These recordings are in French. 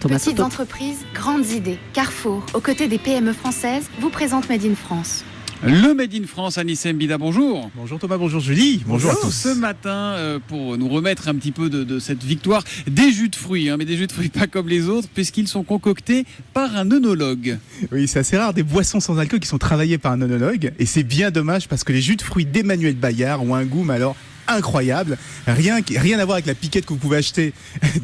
Thomas Petites Soto. entreprises, grandes idées. Carrefour, aux côtés des PME françaises, vous présente Made in France. Le Made in France, Anissé Mbida, bonjour. Bonjour Thomas, bonjour Julie, bonjour à tous. Ce matin, pour nous remettre un petit peu de cette victoire, des jus de fruits, mais des jus de fruits pas comme les autres, puisqu'ils sont concoctés par un œnologue. Oui, c'est assez rare des boissons sans alcool qui sont travaillées par un œnologue, et c'est bien dommage parce que les jus de fruits d'Emmanuel Bayard ont un goût, mais alors incroyable, rien à voir avec la piquette que vous pouvez acheter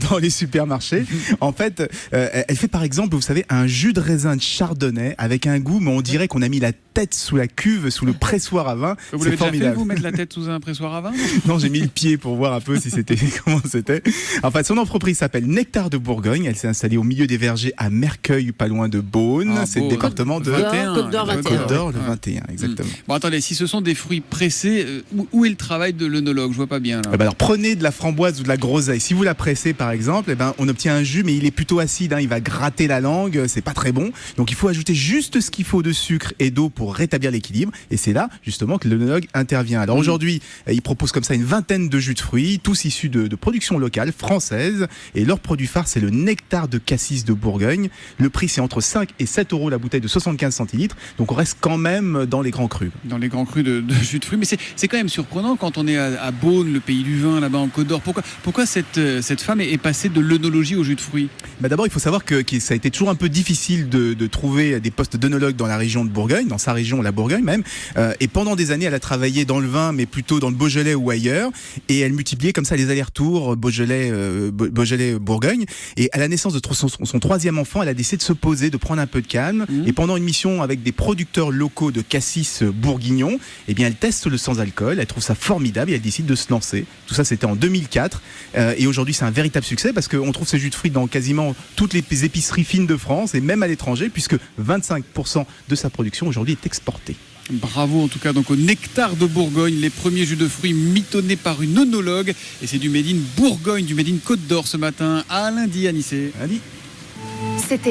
dans les supermarchés. En fait, elle fait par exemple, vous savez, un jus de raisin de chardonnay avec un goût, mais on dirait qu'on a mis la tête sous la cuve, sous le pressoir à vin. Vous C'est l'avez déjà formidable. fait, vous mettre la tête sous un pressoir à vin? Non, j'ai mis le pied pour voir un peu si c'était comment c'était. Enfin, son entreprise s'appelle Nectar de Bourgogne. Elle s'est installée au milieu des vergers à Merceuil, pas loin de Beaune. C'est le département de 21, Côte d'Or, 21. Côte d'Or, le 21, exactement. Bon, attendez, si ce sont des fruits pressés, où est le travail de l'œnologue? Je vois pas bien là. Alors prenez de la framboise ou de la groseille. Si vous la pressez par exemple, on obtient un jus, mais il est plutôt acide. Il va gratter la langue, c'est pas très bon. Donc il faut ajouter juste ce qu'il faut de sucre et d'eau pour rétablir l'équilibre. Et c'est là justement que l'œnologue intervient. Alors aujourd'hui, il propose comme ça une vingtaine de jus de fruits, tous issus de production locale française. Et leur produit phare, c'est le nectar de cassis de Bourgogne. Le prix, c'est entre 5 et 7 euros la bouteille de 75 centilitres. Donc on reste quand même dans les grands crus. Dans les grands crus de jus de fruits. Mais c'est quand même surprenant quand on est à Beaune, le pays du vin, là-bas en Côte d'Or. Pourquoi cette femme est passée de l'œnologie au jus de fruits? D'abord, il faut savoir que ça a été toujours un peu difficile de trouver des postes d'œnologue dans la région de Bourgogne, dans sa région, la Bourgogne même. Et pendant des années, elle a travaillé dans le vin, mais plutôt dans le Beaujolais ou ailleurs. Et elle multipliait comme ça les allers-retours Beaujolais-Bourgogne. Et à la naissance de son troisième enfant, elle a décidé de se poser, de prendre un peu de calme. Et pendant une mission avec des producteurs locaux de cassis bourguignon, elle teste le sans-alcool. Elle trouve ça formidable et elle décide de se lancer. Tout ça, c'était en 2004. Et aujourd'hui, c'est un véritable succès parce qu'on trouve ces jus de fruits dans quasiment toutes les épiceries fines de France et même à l'étranger, puisque 25% de sa production aujourd'hui est exportée. Bravo en tout cas donc au Nectar de Bourgogne, les premiers jus de fruits mitonnés par une œnologue. Et c'est du Made in Bourgogne, du Made in Côte d'Or ce matin. À lundi, Anissé. Lundi.